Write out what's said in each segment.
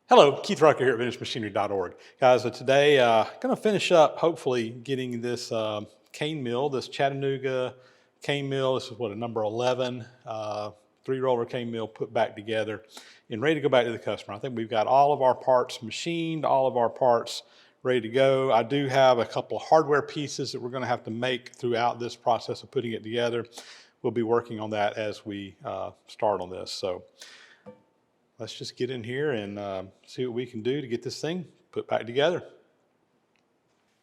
Hello, Keith Rucker here at VintageMachinery.org. Guys, today going to finish up, hopefully, getting this cane mill, this Chattanooga cane mill. This is what, a number 11 three-roller cane mill put back together and ready to go back to the customer. I think we've got all of our parts machined, all of our parts ready to go. I do have a couple of hardware pieces that we're going to have to make throughout this process of putting it together. We'll be working on that as we start on this. So let's just get in here and see what we can do to get this thing put back together.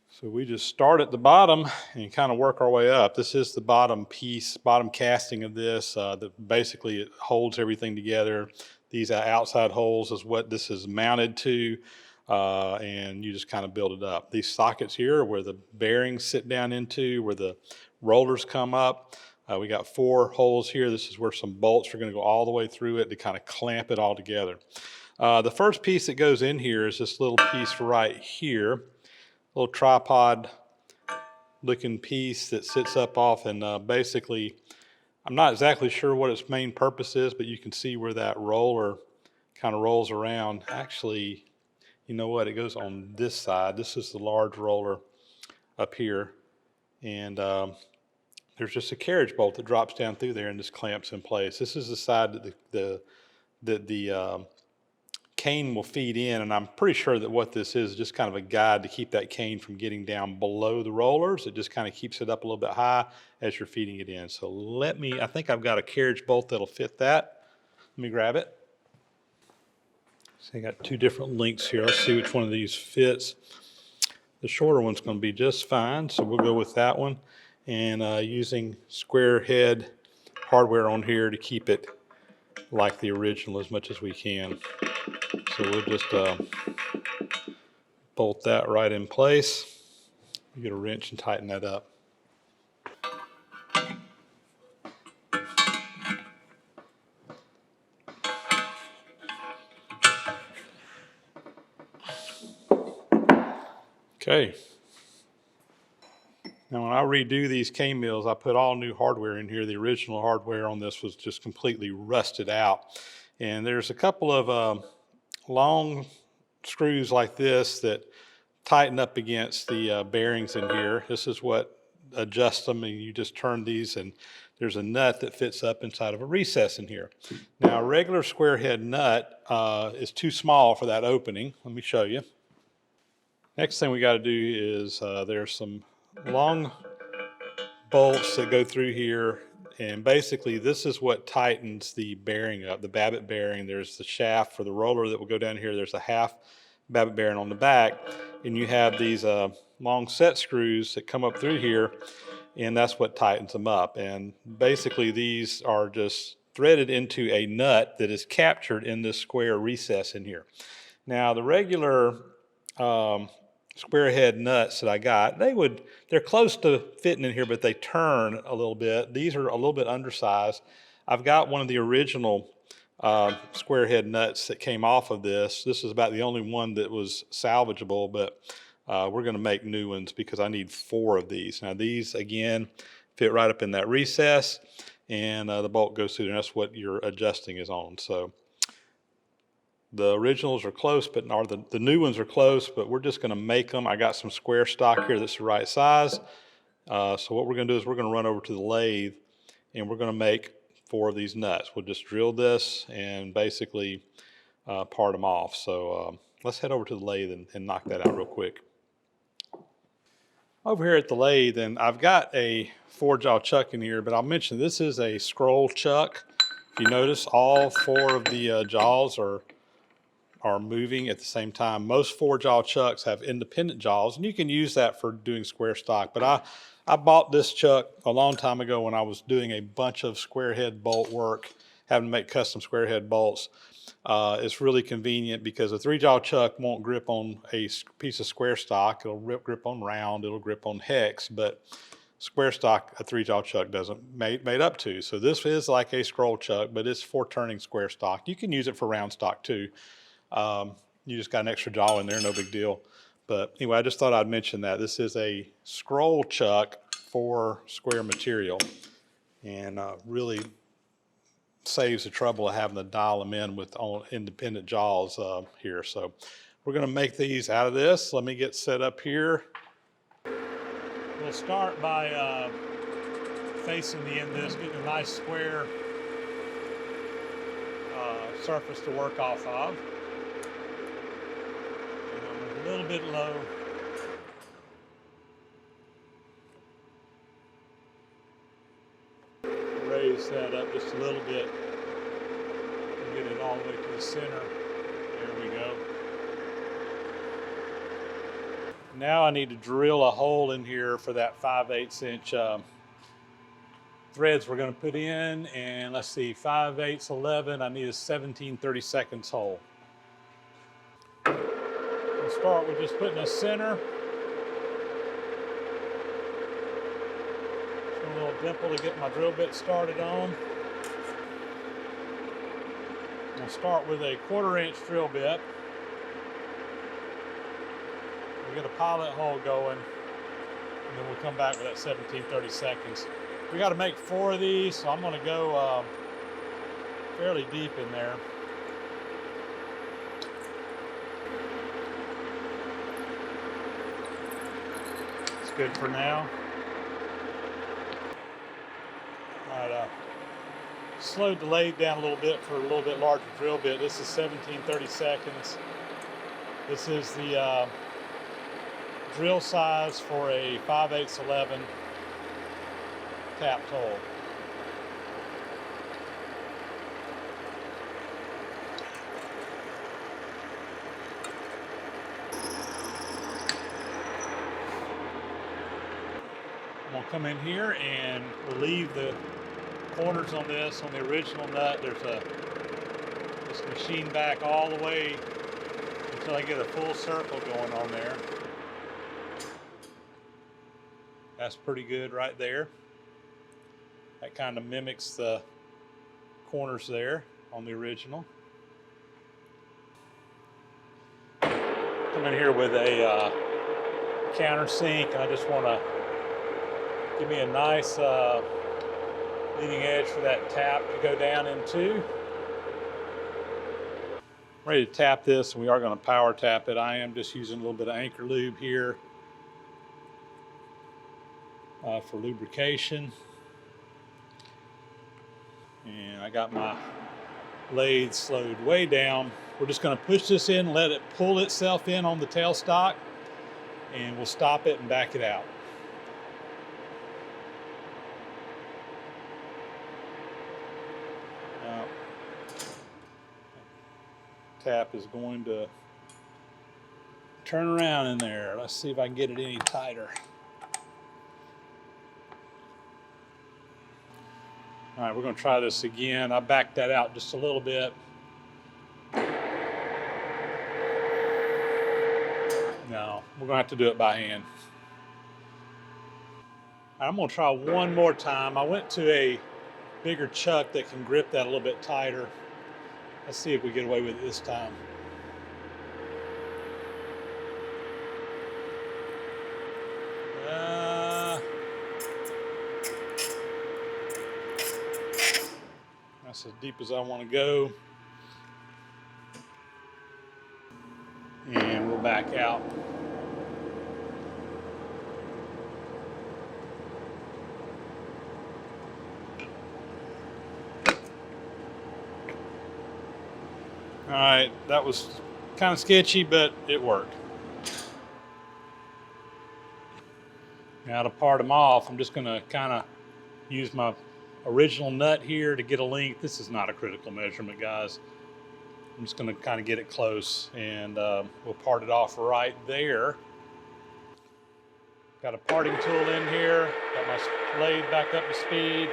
So we just start at the bottom and kind of work our way up. This is the bottom piece, bottom casting of this that basically it holds everything together. These outside holes is what this is mounted to, and you just kind of build it up. These sockets here are where the bearings sit down into, where the rollers come up. We got 4 holes here. This is where some bolts are going to go all the way through it to kind of clamp it all together. The first piece that goes in here is this little piece right here, little tripod looking piece that sits up off, and basically I'm not exactly sure what its main purpose is, but you can see where that roller kind of rolls around. Actually, you know what, it goes on this side. This is the large roller up here, and there's just a carriage bolt that drops down through there and just clamps in place. This is the side that the cane will feed in, and I'm pretty sure that what this is just kind of a guide to keep that cane from getting down below the rollers. It just kind of keeps it up a little bit high as you're feeding it in. So I think I've got a carriage bolt that'll fit that. Let me grab it. So I got 2 different lengths here. Let's see which one of these fits. The shorter one's going to be just fine, so we'll go with that one. And using square head hardware on here to keep it like the original as much as we can. So we'll just bolt that right in place. Get a wrench and tighten that up. Okay. Now, when I redo these cane mills, I put all new hardware in here. The original hardware on this was just completely rusted out. And there's a couple of long screws like this that tighten up against the bearings in here. This is what adjusts them, and you just turn these, and there's a nut that fits up inside of a recess in here. Now, a regular square head nut is too small for that opening. Let me show you. Next thing we got to do is there's some long bolts that go through here, and basically this is what tightens the bearing up, the babbitt bearing. There's the shaft for the roller that will go down here. There's a half babbitt bearing on the back, and you have these long set screws that come up through here, and that's what tightens them up. And basically these are just threaded into a nut that is captured in this square recess in here. Now, the regular square head nuts that I got, they're close to fitting in here, but they turn a little bit. These are a little bit undersized. I've got one of the original square head nuts that came off of this. This is about the only one that was salvageable, but we're going to make new ones because I need 4 of these. Now, these again fit right up in that recess, and the bolt goes through there, and that's what your adjusting is on. So the originals are close, but the new ones are close, but we're just going to make them. I got some square stock here that's the right size. So what we're going to do is we're going to run over to the lathe, and we're going to make 4 of these nuts. We'll just drill this and basically part them off. So let's head over to the lathe and knock that out real quick. Over here at the lathe, and I've got a 4-jaw chuck in here, but I'll mention this is a scroll chuck. If you notice, all 4 of the jaws are moving at the same time. Most 4-jaw chucks have independent jaws, and you can use that for doing square stock. But I bought this chuck a long time ago when I was doing a bunch of square head bolt work, having to make custom square head bolts. It's really convenient because a 3-jaw chuck won't grip on a piece of square stock. It'll grip on round, it'll grip on hex, but square stock, a 3-jaw chuck doesn't made up to. So this is like a scroll chuck, but it's for turning square stock. You can use it for round stock too. You just got an extra jaw in there, no big deal. But anyway, I just thought I'd mention that. This is a scroll chuck for square material, and really saves the trouble of having to dial them in with on independent jaws here. So we're going to make these out of this. Let me get set up here. We'll start by facing the end of this, getting a nice square surface to work off of. And I'm a little bit low. Raise that up just a little bit and get it all the way to the center. There we go. Now I need to drill a hole in here for that 5/8 inch threads we're going to put in, and let's see, 5/8 11. I need a 17/32 hole. We'll start with just putting a center. Just a little dimple to get my drill bit started on. We'll start with a 1/4 inch drill bit. We'll get a pilot hole going, and then we'll come back with that 17/32. We got to make 4 of these, so I'm going to go fairly deep in there. It's good for now. All right, slowed the lathe down a little bit for a little bit larger drill bit. This is 17/32. This is the drill size for a 5/8 11 tapped hole. I'm going to come in here and relieve the corners on this. On the original nut, there's just machine back all the way until I get a full circle going on there. That's pretty good right there. That kind of mimics the corners there on the original. Come in here with a countersink, and I just want to give me a nice leading edge for that tap to go down into. I'm ready to tap this, and we are going to power tap it. I am just using a little bit of anchor lube here for lubrication. And I got my lathe slowed way down. We're just going to push this in, let it pull itself in on the tailstock, and we'll stop it and back it out. Now, tap is going to turn around in there. Let's see if I can get it any tighter. All right, we're going to try this again. I backed that out just a little bit. No, we're going to have to do it by hand. I'm going to try one more time. I went to a bigger chuck that can grip that a little bit tighter. Let's see if we get away with it this time. That's as deep as I want to go. And we'll back out. All right, that was kind of sketchy, but it worked. Now to part them off, I'm just going to kind of use my original nut here to get a length. This is not a critical measurement, guys. I'm just going to kind of get it close, and we'll part it off right there. Got a parting tool in here, got my lathe back up to speed,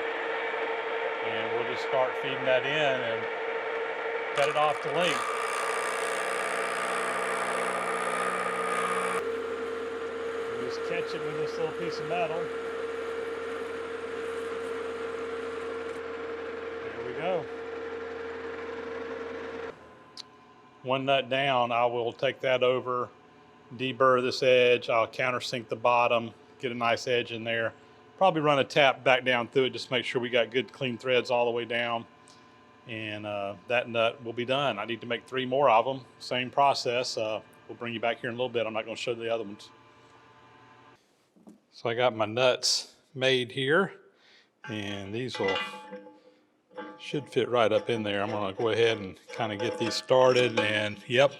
and we'll just start feeding that in and cut it off to length. And just catch it with this little piece of metal. There we go. One nut down, I will take that over, deburr this edge. I'll countersink the bottom, get a nice edge in there. Probably run a tap back down through it, just make sure we got good clean threads all the way down. and that nut will be done. I need to make 3 more of them. Same process. We'll bring you back here in a little bit. I'm not going to show the other ones. So I got my nuts made here, and these should fit right up in there. I'm going to go ahead and kind of get these started, and yep,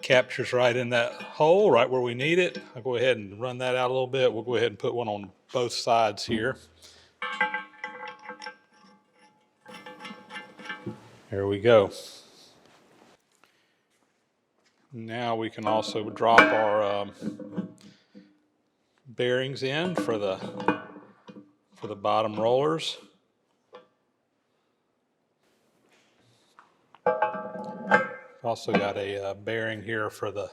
captures right in that hole right where we need it. I'll go ahead and run that out a little bit. We'll go ahead and put one on both sides here. There we go. Now we can also drop our bearings in for the bottom rollers. Also got a bearing here for the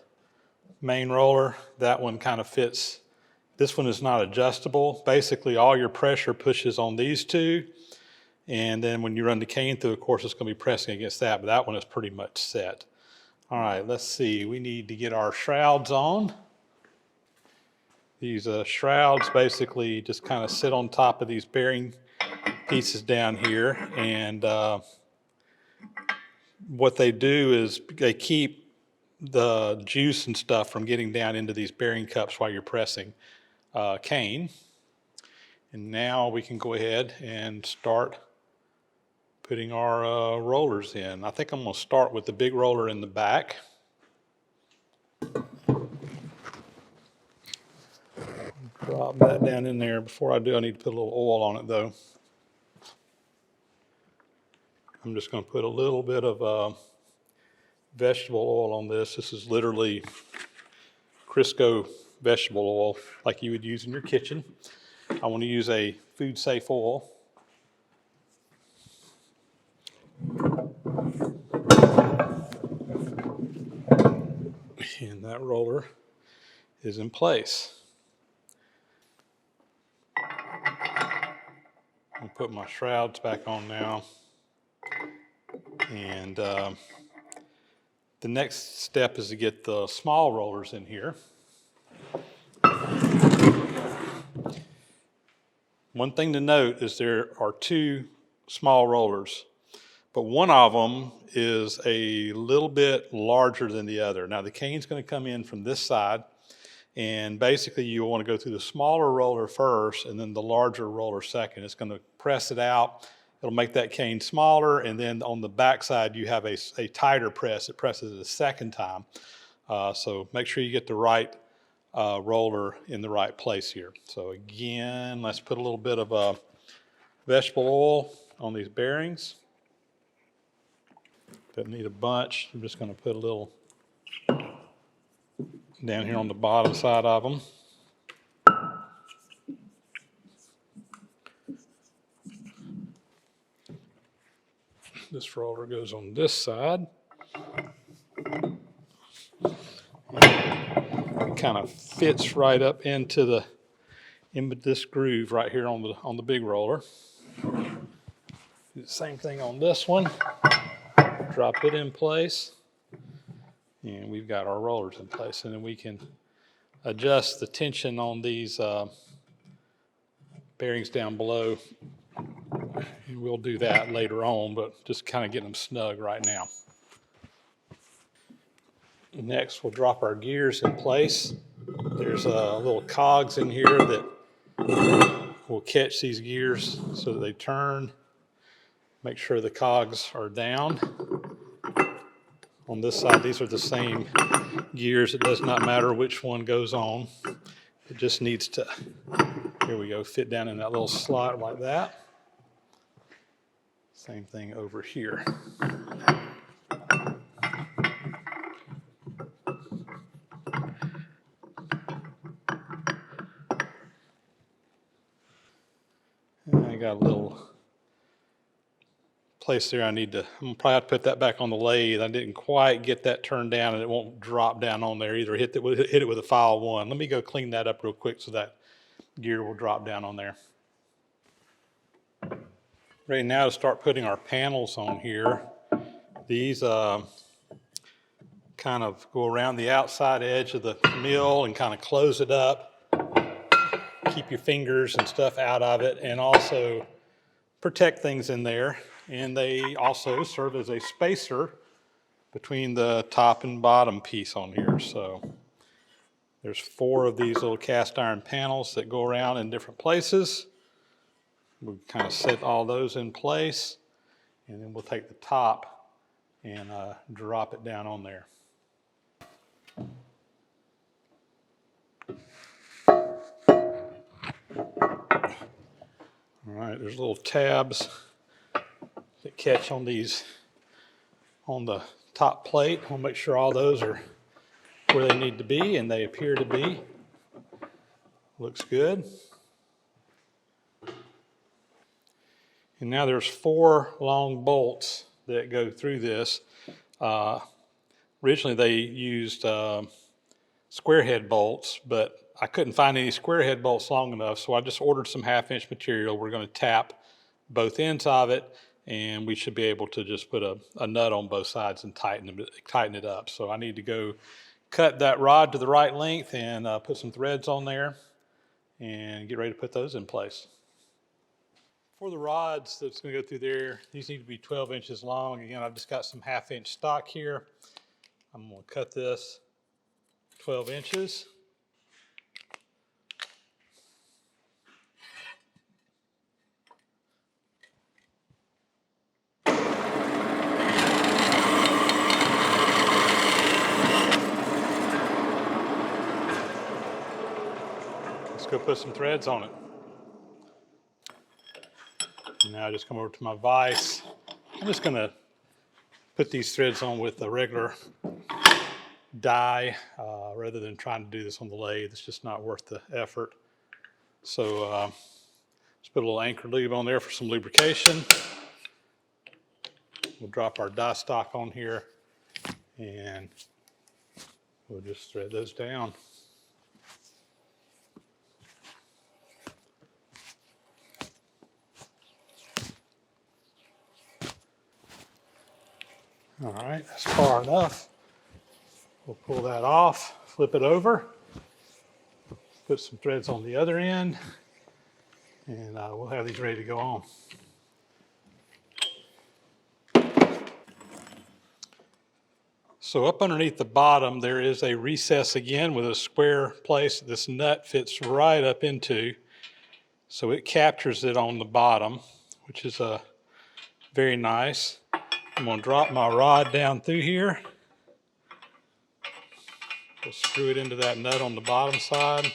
main roller. That one kind of fits. This one is not adjustable. Basically, all your pressure pushes on these two, and then when you run the cane through, of course, it's going to be pressing against that, but that one is pretty much set. All right, let's see. We need to get our shrouds on. These shrouds basically just kind of sit on top of these bearing pieces down here, and what they do is they keep the juice and stuff from getting down into these bearing cups while you're pressing cane. And now we can go ahead and start putting our rollers in. I think I'm going to start with the big roller in the back. Drop that down in there. Before I do, I need to put a little oil on it though. I'm just going to put a little bit of vegetable oil on this. This is literally Crisco vegetable oil like you would use in your kitchen. I want to use a food safe oil. And that roller is in place. I'll put my shrouds back on now. And the next step is to get the small rollers in here. One thing to note is there are 2 small rollers, but one of them is a little bit larger than the other. Now the cane's going to come in from this side, and basically you want to go through the smaller roller first and then the larger roller second. It's going to press it out. It'll make that cane smaller, and then on the back side you have a tighter press. It presses it a second time. So make sure you get the right roller in the right place here. So again, let's put a little bit of vegetable oil on these bearings. Doesn't need a bunch. I'm just going to put a little down here on the bottom side of them. This roller goes on this side. It kind of fits right up into this groove right here on the big roller. Do the same thing on this one. Drop it in place, and we've got our rollers in place. And then we can adjust the tension on these bearings down below. And we'll do that later on, but just kind of getting them snug right now. Next, we'll drop our gears in place. There's little cogs in here that will catch these gears so that they turn. Make sure the cogs are down. On this side, these are the same gears. It does not matter which one goes on. It just needs to, here we go, fit down in that little slot like that. Same thing over here. And I got a little place there I'm gonna probably have to put that back on the lathe. I didn't quite get that turned down, and it won't drop down on there either. Hit it with a file 1. Let me go clean that up real quick so that gear will drop down on there. Ready now to start putting our panels on here. These kind of go around the outside edge of the mill and kind of close it up. Keep your fingers and stuff out of it, and also protect things in there. and they also serve as a spacer between the top and bottom piece on here. So there's 4 of these little cast iron panels that go around in different places. We'll kind of set all those in place, and then we'll take the top and drop it down on there. All right, there's little tabs that catch on these on the top plate. We'll make sure all those are where they need to be, and they appear to be. Looks good. And now there's 4 long bolts that go through this. Originally they used square head bolts, but I couldn't find any square head bolts long enough, so I just ordered some 1/2-inch material. We're going to tap both ends of it, and we should be able to just put a nut on both sides and tighten it up. So I need to go cut that rod to the right length and put some threads on there and get ready to put those in place. For the rods that's going to go through there, these need to be 12 inches long. Again, I've just got some 1/2-inch stock here. I'm going to cut this 12 inches. Let's go put some threads on it. Now I just come over to my vise. I'm just going to put these threads on with a regular die rather than trying to do this on the lathe. It's just not worth the effort. So let's put a little anchor lube on there for some lubrication. We'll drop our die stock on here and we'll just thread those down. All right, that's far enough. We'll pull that off, flip it over, put some threads on the other end, and we'll have these ready to go on. So up underneath the bottom, there is a recess again with a square place this nut fits right up into. So it captures it on the bottom, which is very nice. I'm going to drop my rod down through here. We'll screw it into that nut on the bottom side.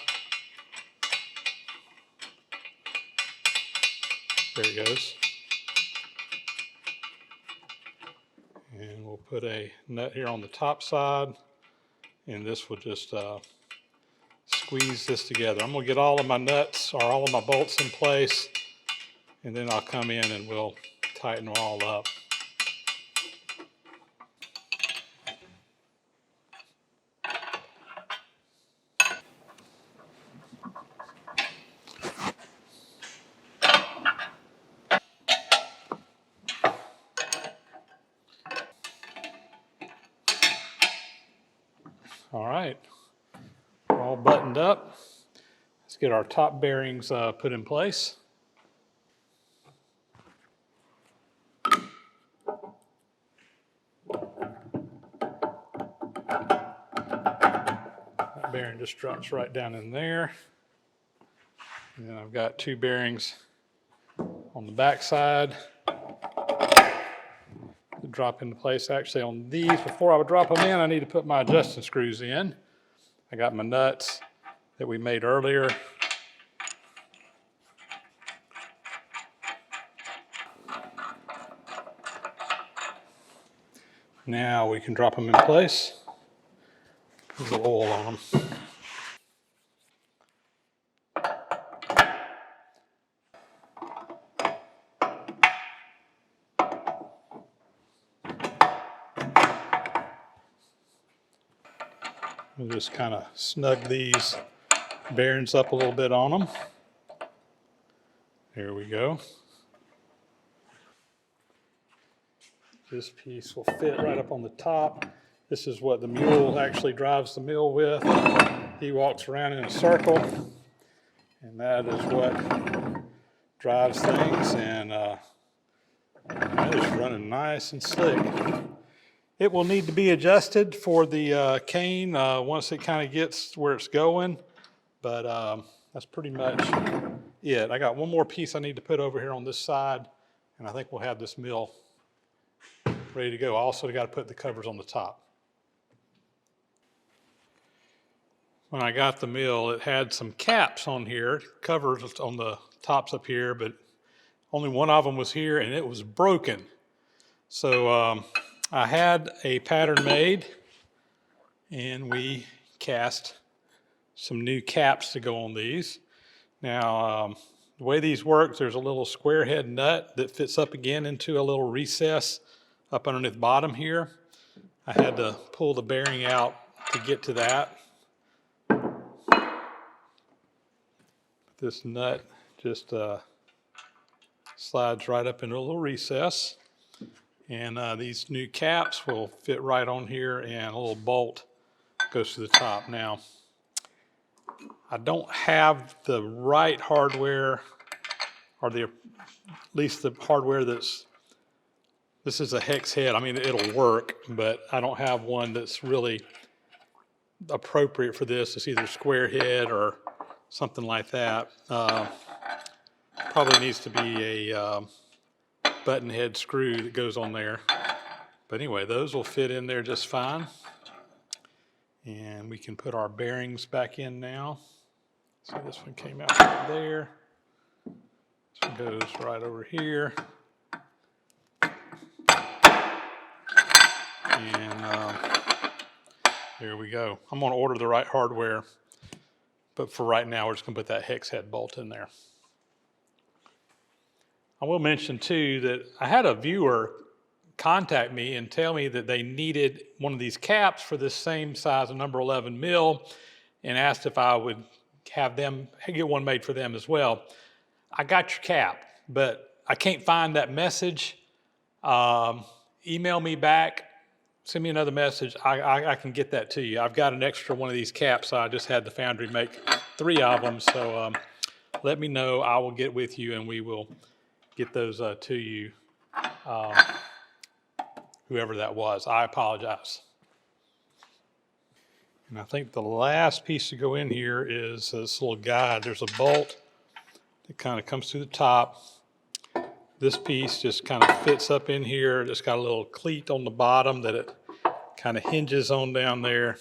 There it goes. And we'll put a nut here on the top side, and this will just squeeze this together. I'm going to get all of my nuts or all of my bolts in place, and then I'll come in and we'll tighten them all up. All right, we're all buttoned up. Let's get our top bearings put in place. That bearing just drops right down in there. And then I've got 2 bearings on the back side that drop into place. Actually, on these, before I would drop them in, I need to put my adjusting screws in. I got my nuts that we made earlier. Now we can drop them in place. There's a little oil on them. We'll just kind of snug these bearings up a little bit on them. There we go. This piece will fit right up on the top. This is what the Mule actually drives the mill with. He walks around in a circle, and that is what drives things. And That is running nice and slick. It will need to be adjusted for the cane once it kind of gets where it's going, but that's pretty much it. I got one more piece I need to put over here on this side, and I think we'll have this mill ready to go. I also got to put the covers on the top. When I got the mill, it had some caps on here, covers on the tops up here, but only one of them was here and it was broken. So I had a pattern made and we cast some new caps to go on these. Now, the way these work, there's a little square head nut that fits up again into a little recess up underneath the bottom here. I had to pull the bearing out to get to that. This nut just slides right up into a little recess. And these new caps will fit right on here, and a little bolt goes to the top. Now, I don't have the right hardware, or at least the hardware this is a hex head. I mean, it'll work, but I don't have one that's really appropriate for this. It's either square head or something like that. Probably needs to be a button head screw that goes on there. But anyway, those will fit in there just fine. And we can put our bearings back in now. So this one came out right there. This one goes right over here. And there we go. I'm going to order the right hardware. But for right now, we're just going to put that hex head bolt in there. I will mention too that I had a viewer contact me and tell me that they needed one of these caps for this same size of number 11 mill, and asked if I would have them get one made for them as well. I got your cap, but I can't find that message. Email me back, send me another message. I can get that to you. I've got an extra one of these caps. So I just had the foundry make 3 of them. So let me know. I will get with you and we will get those to you, whoever that was. I apologize. And I think the last piece to go in here is this little guide. There's a bolt that kind of comes through the top. This piece just kind of fits up in here. It's got a little cleat on the bottom that it kind of hinges on down there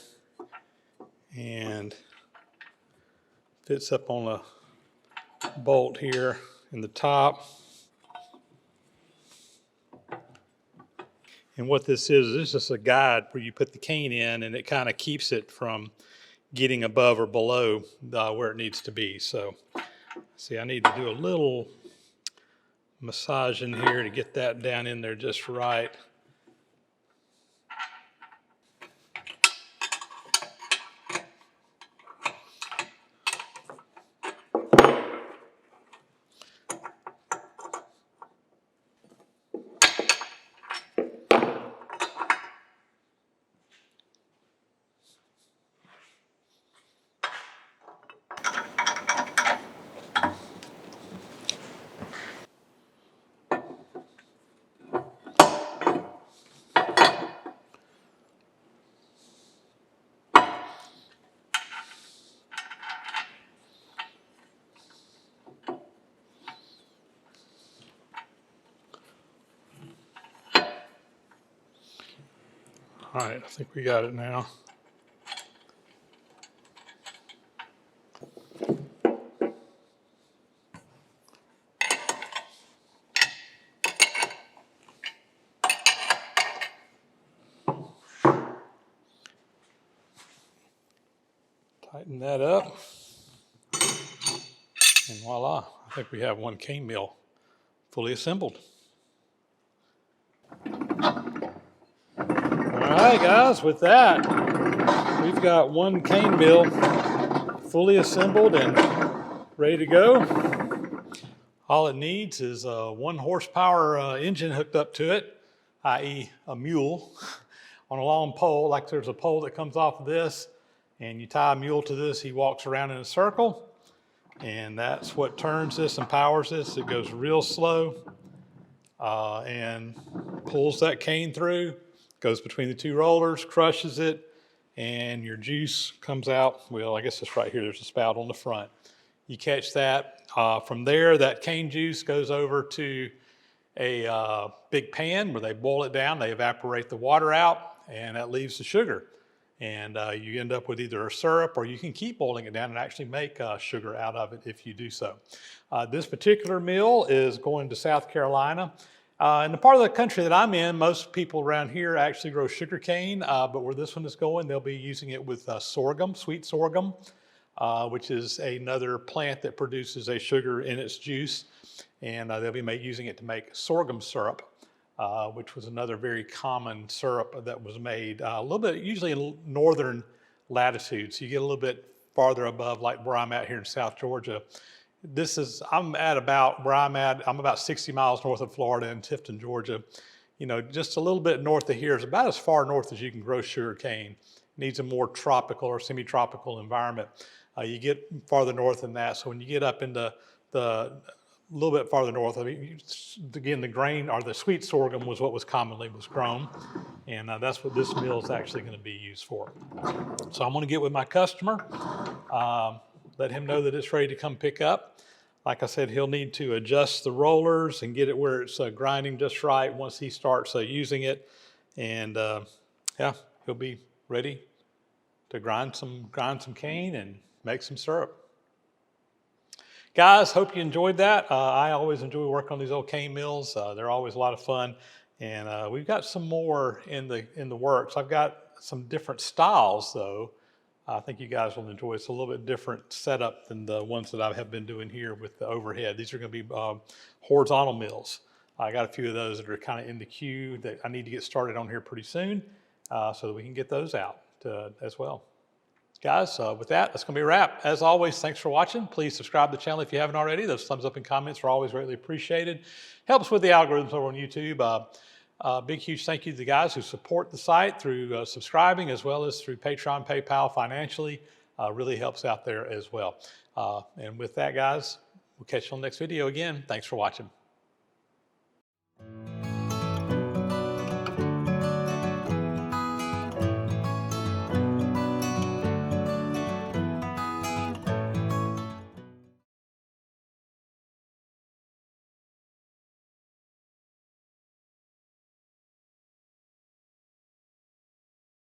and fits up on a bolt here in the top. And what this is just a guide where you put the cane in and it kind of keeps it from getting above or below where it needs to be. So, see, I need to do a little massage in here to get that down in there just right. All right, I think we got it now. Tighten that up, and voila, I think we have one cane mill fully assembled. All right, guys, with that, we've got one cane mill fully assembled and ready to go. All it needs is a 1 horsepower engine hooked up to it, i.e. a mule, on a long pole. Like there's a pole that comes off of this, and you tie a mule to this, he walks around in a circle, and that's what turns this and powers this. It goes real slow. and pulls that cane through, goes between the two rollers, crushes it, and your juice comes out. Well, I guess it's right here. There's a spout on the front. You catch that. From there, that cane juice goes over to a big pan where they boil it down. They evaporate the water out, and that leaves the sugar. And you end up with either a syrup, or you can keep boiling it down and actually make sugar out of it if you do so. This particular mill is going to South Carolina. In the part of the country that I'm in, most people around here actually grow sugar cane, but where this one is going, they'll be using it with sorghum, sweet sorghum, which is another plant that produces a sugar in its juice. And they'll be using it to make sorghum syrup, which was another very common syrup that was made a little bit, usually in northern latitudes. You get a little bit farther above, like where I'm at here in South Georgia. I'm at about where I'm at. I'm about 60 miles north of Florida in Tifton, Georgia. You know, just a little bit north of here is about as far north as you can grow sugar cane. Needs a more tropical or semi-tropical environment. You get farther north than that. So when you get up into the a little bit farther north, I mean, again, the grain or the sweet sorghum was what was commonly grown, and that's what this mill is actually going to be used for. So I'm going to get with my customer, let him know that it's ready to come pick up. Like I said, he'll need to adjust the rollers and get it where it's grinding just right once he starts using it, and yeah, he'll be ready to grind some cane and make some syrup. Guys, hope you enjoyed that. I always enjoy working on these old cane mills. They're always a lot of fun, and we've got some more in the works. I've got some different styles, though. I think you guys will enjoy. It's a little bit different setup than the ones that I have been doing here with the overhead. These are going to be horizontal mills. I got a few of those that are kind of in the queue that I need to get started on here pretty soon, so that we can get those out as well. Guys, with that, that's going to be a wrap. As always, thanks for watching. Please subscribe to the channel if you haven't already. Those thumbs up and comments are always greatly appreciated. Helps with the algorithms over on YouTube. Big, huge thank you to the guys who support the site through subscribing, as well as through Patreon, PayPal, financially. Really helps out there as well. And with that, guys, we'll catch you on the next video again. Thanks for watching.